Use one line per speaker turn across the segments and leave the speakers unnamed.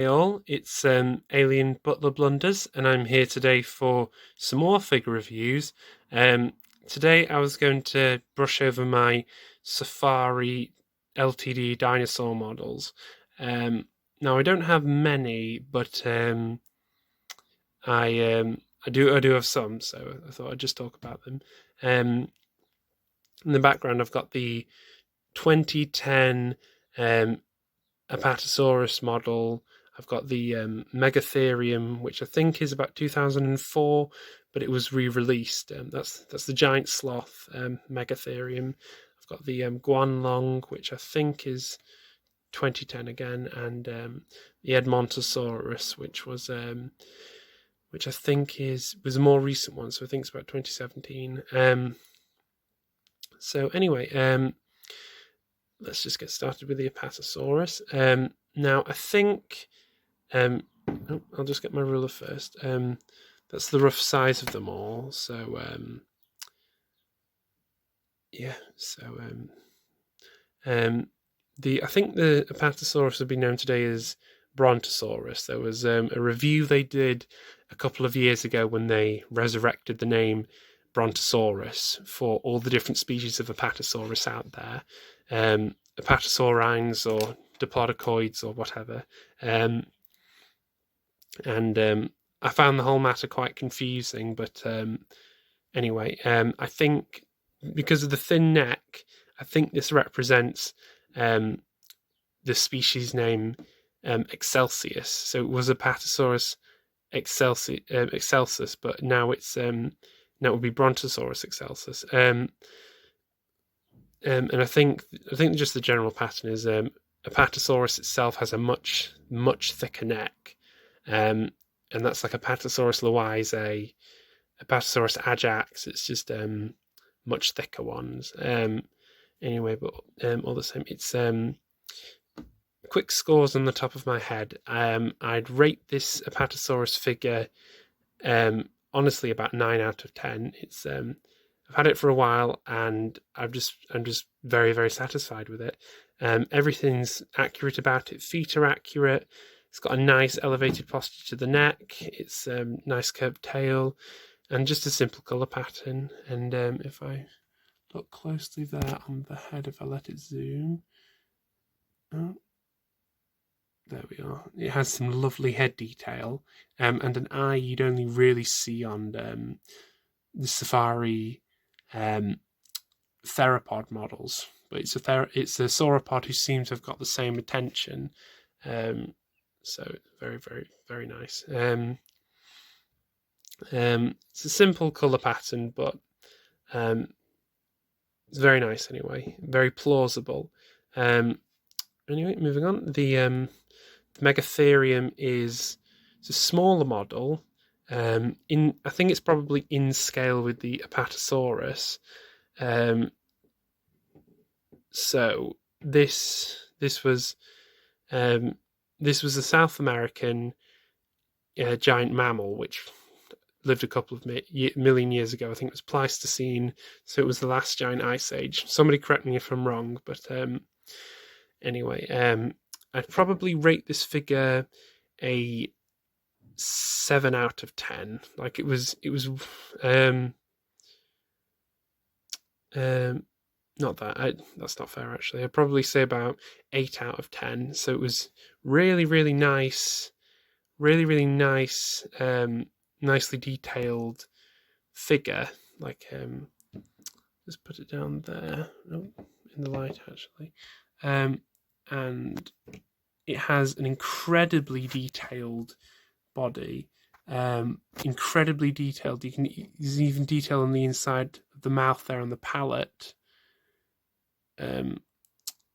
Hey all, it's AlienButlerBlunders, and I'm here today for some more figure reviews. Today I was going to brush over my Safari Ltd dinosaur models. Now I don't have many, but I do have some, so I thought I'd just talk about them. In the background, I've got the 2010 Apatosaurus model. I've got the Megatherium, which I think is about 2004, but it was re-released. That's the giant sloth Megatherium. I've got the Guanlong, which I think is 2010 again, and the Edmontosaurus, which I think was a more recent one, so I think it's about 2017. So anyway, let's just get started with the Apatosaurus. Now, I think I'll just get my ruler first. That's the rough size of them all. So yeah. So I think the Apatosaurus would be known today as Brontosaurus. There was a review they did a couple of years ago when they resurrected the name Brontosaurus for all the different species of Apatosaurus out there, Apatosaurines or Diplodocus or whatever. And I found the whole matter quite confusing, but anyway, I think because of the thin neck, I think this represents the species name Excelsius. So it was Apatosaurus excelsus, but now it's now it would be Brontosaurus excelsus. And I think just the general pattern is Apatosaurus itself has a much thicker neck, and that's like Apatosaurus loisae, Apatosaurus ajax. It's just much thicker ones. Anyway, but all the same, it's quick scores on the top of my head. I'd rate this Apatosaurus figure honestly about 9 out of 10. It's I've had it for a while, and I'm just very, very satisfied with it. Everything's accurate about it. Feet are accurate. It's got a nice elevated posture to the neck. It's nice curved tail, and just a simple colour pattern. And if I look closely there on the head, if I let it zoom, oh, there we are. It has some lovely head detail, and an eye you'd only really see on the Safari theropod models, but it's a sauropod who seems to have got the same attention. So very, very, very nice. It's a simple colour pattern, but it's very nice anyway. Very plausible. Anyway, moving on. The Megatherium is a smaller model. I think it's probably in scale with the Apatosaurus. So this was a South American giant mammal which lived a couple of million years ago. I think it was Pleistocene, so it was the last giant ice age. Somebody correct me if I'm wrong, but anyway, I'd probably rate this figure a 7 out of 10. Like it was not that. That's not fair actually. I'd probably say about 8 out of 10. So it was really, really nice, really nice, nicely detailed figure. Like just put it down there. Oh, in the light actually. And it has an incredibly detailed body, incredibly detailed. There's even detail on the inside of the mouth there on the palate. And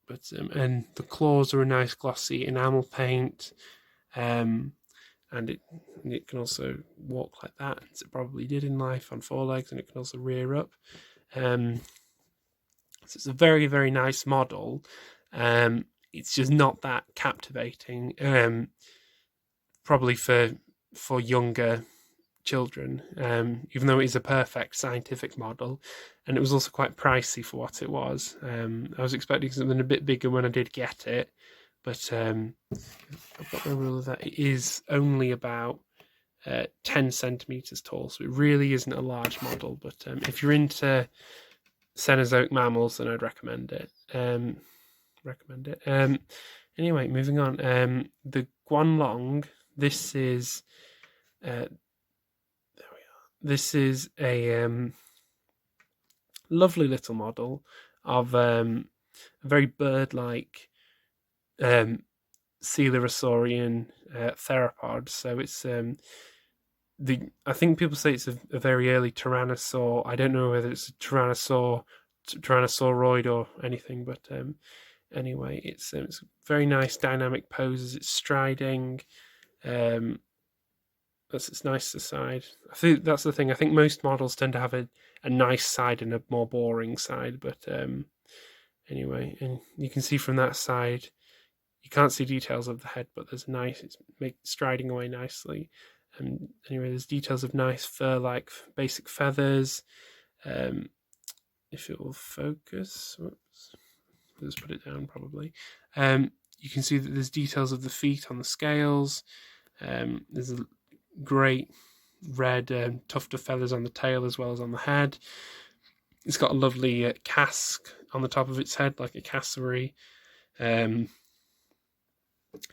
the claws are a nice glossy enamel paint, and it can also walk like that, as it probably did in life on 4 legs, and it can also rear up. So it's a very, very nice model. It's just not that captivating, probably for younger children, even though it is a perfect scientific model, and it was also quite pricey for what it was. I was expecting something a bit bigger when I did get it, but I've got my rule of that. It is only about 10 centimeters tall, so it really isn't a large model. But if you're into Cenozoic mammals, then I'd recommend it. Anyway, moving on. The Guanlong. This is there we are. This is a lovely little model of a very bird-like coelurosaurian theropod. So it's I think people say it's a very early tyrannosaur. I don't know whether it's a tyrannosauroid or anything, but anyway, it's very nice dynamic poses. It's striding. It's nice to side. I think that's the thing. I think most models tend to have a nice side and a more boring side, but anyway, and you can see from that side, you can't see details of the head, but there's it's striding away nicely. And anyway, there's details of nice fur-like basic feathers. If it will focus, whoops, let's put it down probably. You can see that there's details of the feet on the scales. There's a great red tuft of feathers on the tail as well as on the head. It's got a lovely casque on the top of its head, like a cassowary.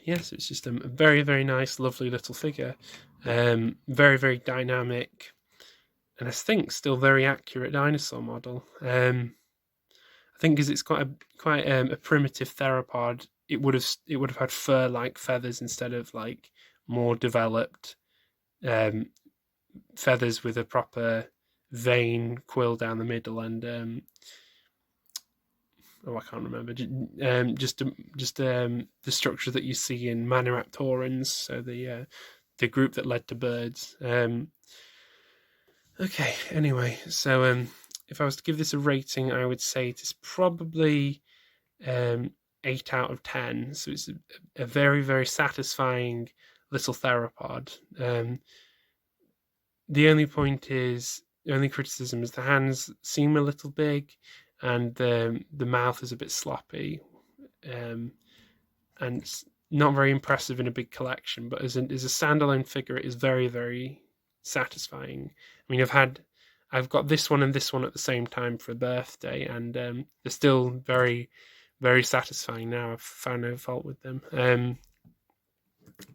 Yes, it's just a very, very nice, lovely little figure. Very, very dynamic, and I think still very accurate dinosaur model. I think because it's quite a primitive theropod, it would have had fur-like feathers instead of like more developed feathers with a proper vein quill down the middle, and I can't remember. Just the structure that you see in Maniraptorans, so the group that led to birds. Okay. Anyway, so if I was to give this a rating, I would say it is probably 8 out of 10. So it's a very, very satisfying little theropod. The only criticism is the hands seem a little big, and the mouth is a bit sloppy, and it's not very impressive in a big collection. But as a standalone figure, it is very, very satisfying. I mean, I've got this one and this one at the same time for a birthday, and they're still very, very satisfying now. I've found no fault with them.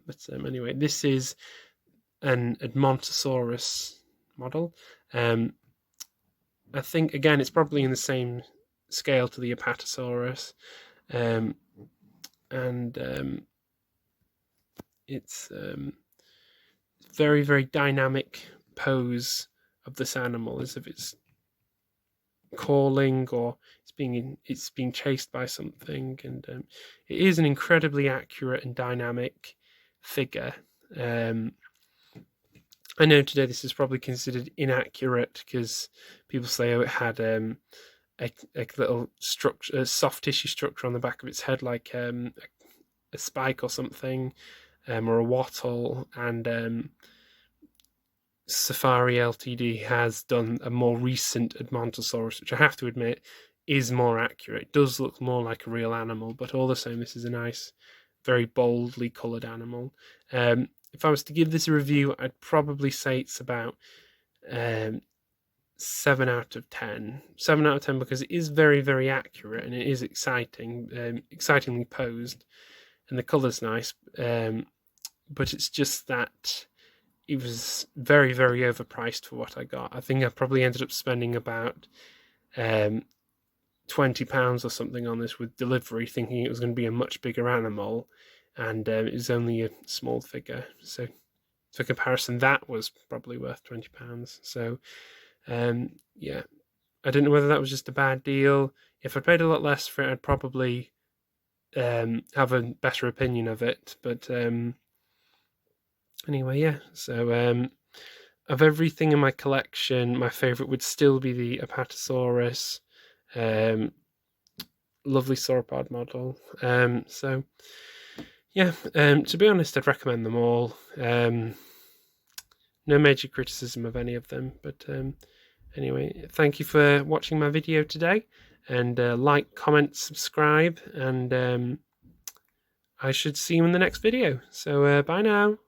But anyway, this is an Edmontosaurus model. I think, again, it's probably in the same scale to the Apatosaurus. It's very, very dynamic pose of this animal, as if it's calling or it's being chased by something, and it is an incredibly accurate and dynamic figure. I know today this is probably considered inaccurate because people say, it had a little structure, a soft tissue structure on the back of its head, like a spike or something, or a wattle. And Safari Ltd has done a more recent Edmontosaurus, which I have to admit is more accurate. It does look more like a real animal, but all the same, this is a nice, very boldly coloured animal. If I was to give this a review, I'd probably say it's about 7 out of 10. 7 out of 10 because it is very, very accurate, and it is excitingly posed, and the colour's nice. But it's just that it was very, very overpriced for what I got. I think I probably ended up spending about £20 or something on this with delivery, thinking it was going to be a much bigger animal, and it was only a small figure. So for comparison, that was probably worth £20. So yeah, I don't know whether that was just a bad deal. If I paid a lot less for it, I'd probably have a better opinion of it. But anyway, yeah. So of everything in my collection, my favourite would still be the Apatosaurus. Lovely sauropod model. So yeah, to be honest, I'd recommend them all. No major criticism of any of them, but anyway, thank you for watching my video today, and like, comment, subscribe, and I should see you in the next video. So bye now.